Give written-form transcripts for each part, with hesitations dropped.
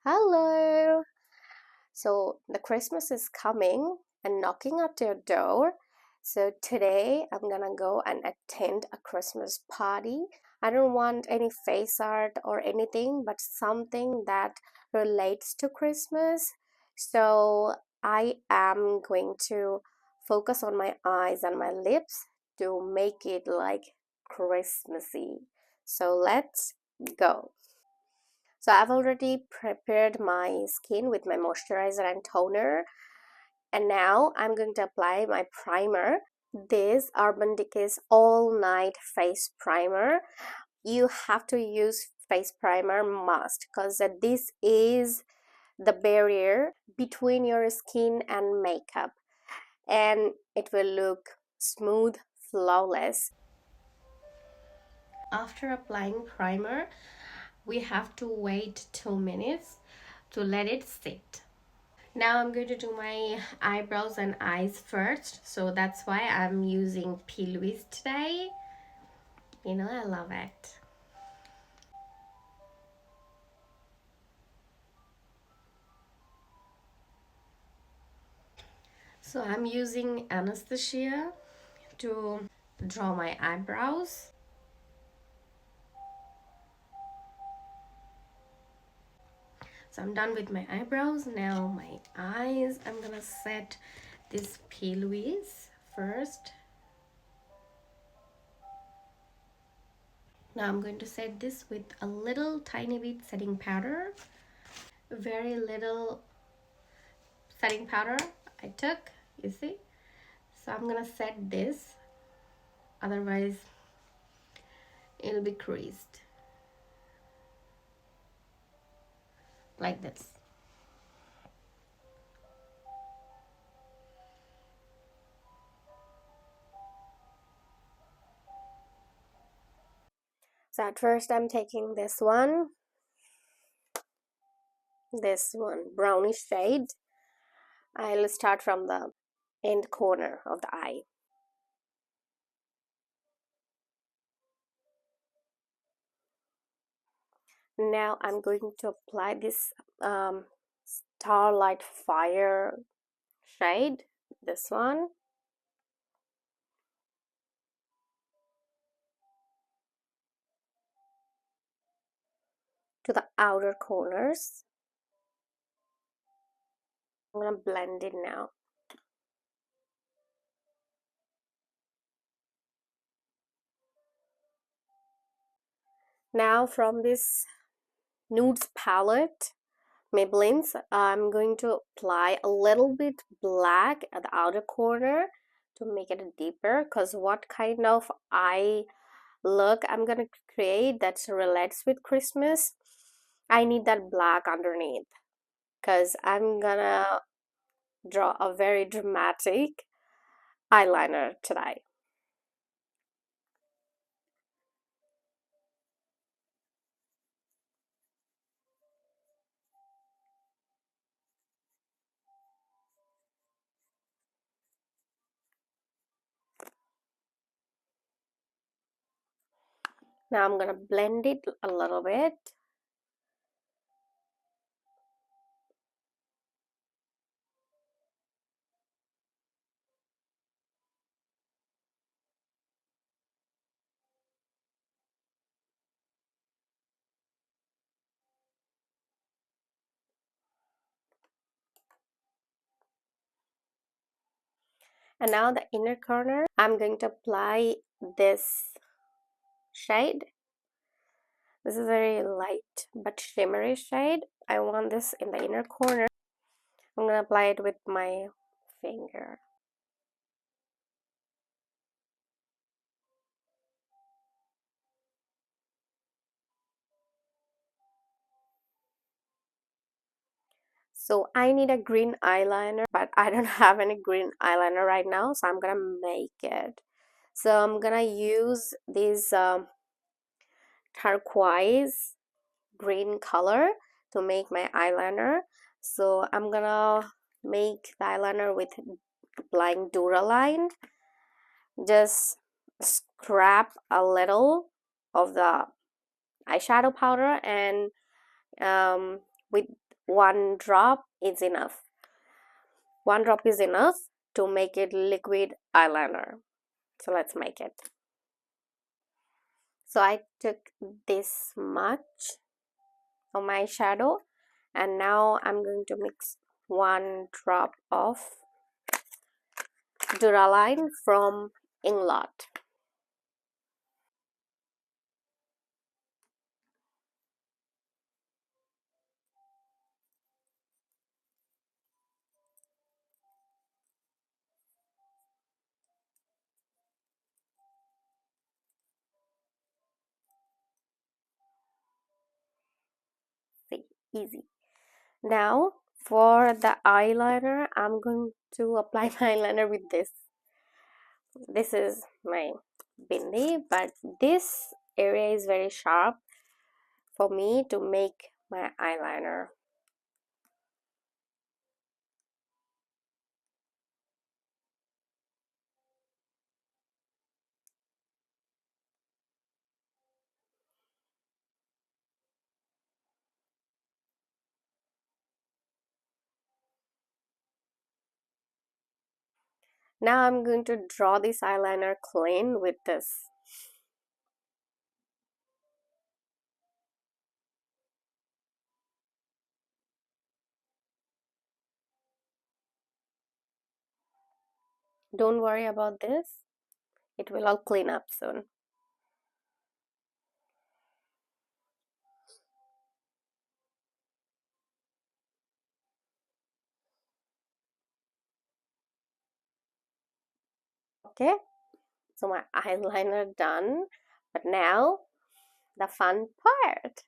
Hello! So, the Christmas is coming and knocking at your door. So, today I'm gonna go and attend a Christmas party. I don't want any face art or anything, but something that relates to Christmas. So, I am going to focus on my eyes and my lips to make it like Christmassy. So, let's go. So I've already prepared my skin with my moisturizer and toner. And now I'm going to apply my primer. This Urban Decay's All Night Face Primer. You have to use face primer must because this is the barrier between your skin and makeup. And it will look smooth, flawless. After applying primer, we have to wait 2 minutes to let it sit. Now I'm going to do my eyebrows and eyes first, so that's why I'm using P. Louise today. You know, I love it. So I'm using Anastasia to draw my eyebrows. So I'm done with my eyebrows. Now my eyes. I'm gonna set this P. Louise first. Now I'm going to set this with a little tiny bit setting powder. Very little setting powder I took, you see. So I'm gonna set this, otherwise it'll be creased like this. So at first I'm taking this one brownish shade. I'll start from the end corner of the eye. Now I'm going to apply this Starlight Fire shade, this one. To the outer corners. I'm gonna blend it now. Now from this nudes palette, Maybelline's, I'm going to apply a little bit black at the outer corner to make it deeper, because what kind of eye look I'm gonna create that relates with Christmas, I need that black underneath, because I'm gonna draw a very dramatic eyeliner today. Now I'm gonna blend it a little bit. And now the inner corner, I'm going to apply this shade. This is a very light but shimmery shade. I want this in the inner corner. I'm gonna apply it with my finger. So I need a green eyeliner, but I don't have any green eyeliner right now, so I'm gonna make it. So I'm gonna use this turquoise green color to make my eyeliner. So I'm gonna make the eyeliner with Blind Duraline. Just scrap a little of the eyeshadow powder and with one drop is enough. One drop is enough to make it liquid eyeliner. So let's make it. So I took this much of my shadow, and now I'm going to mix one drop of Duraline from Inglot. See, easy. Now for the eyeliner, I'm going to apply my eyeliner with this. This is my bindi, but this area is very sharp for me to make my eyeliner. Now I'm going to draw this eyeliner clean with this. Don't worry about this. It will all clean up soon. Okay, so my eyeliner done. But now the fun part.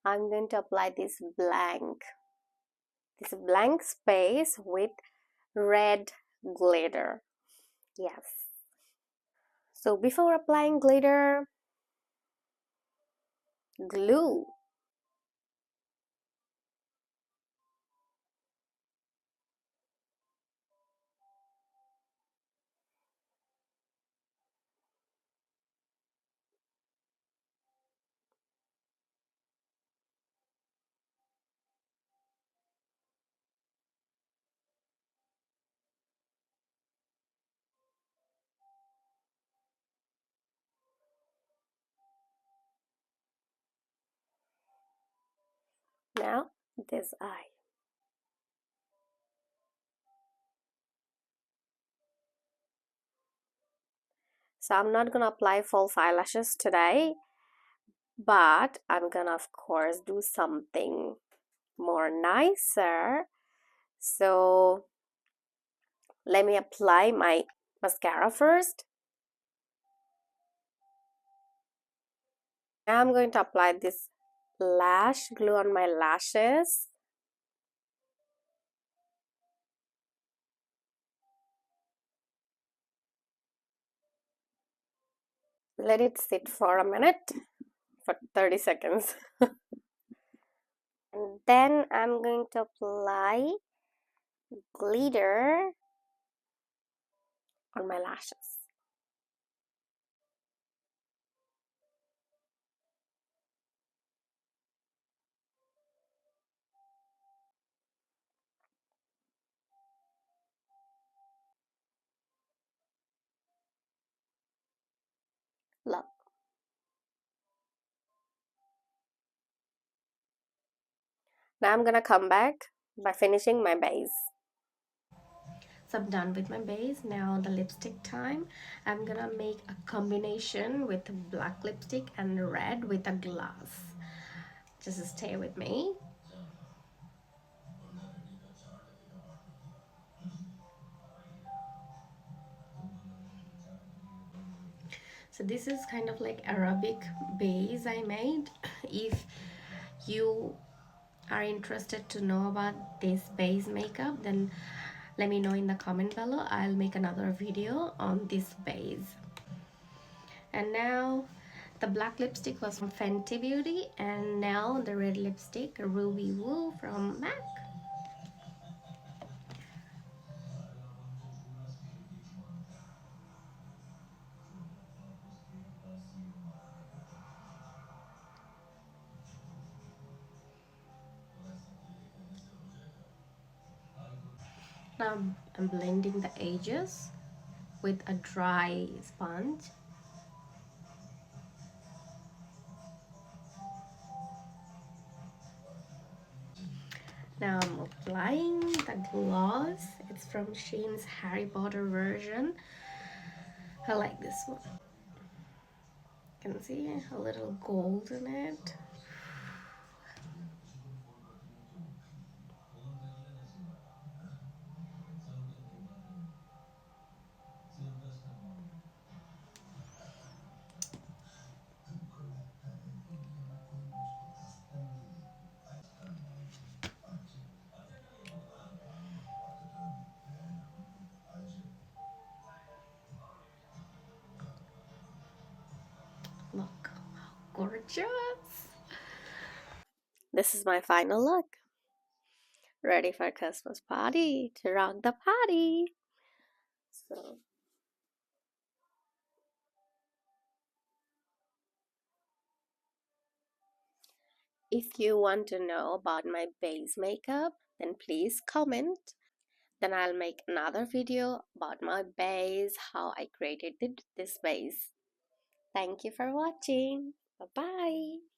I'm going to apply this blank space with red glitter. Yes. So before applying glitter, glue. Now this eye. So I'm not gonna apply false eyelashes today, but I'm gonna of course do something more nicer. So let me apply my mascara first. Now I'm going to apply this lash glue on my lashes. Let it sit for a minute, for 30 seconds. And then I'm going to apply glitter on my lashes. Look. Now I'm gonna come back by finishing my base. So I'm done with my base. Now the lipstick time. I'm gonna make a combination with black lipstick and red with a gloss. Just stay with me. So this is kind of like Arabic base I made. If you are interested to know about this base makeup, then let me know in the comment below. I'll make another video on this base. And now the black lipstick was from Fenty Beauty, and now the red lipstick Ruby Woo from MAC. Now I'm blending the edges with a dry sponge. Now I'm applying the gloss. It's from Shein's Harry Potter version. I like this one. You can see a little gold in it. Look how gorgeous. This is my final look. Ready for Christmas party to rock the party. So if you want to know about my base makeup, then please comment. Then I'll make another video about my base, how I created this base. Thank you for watching. Bye bye.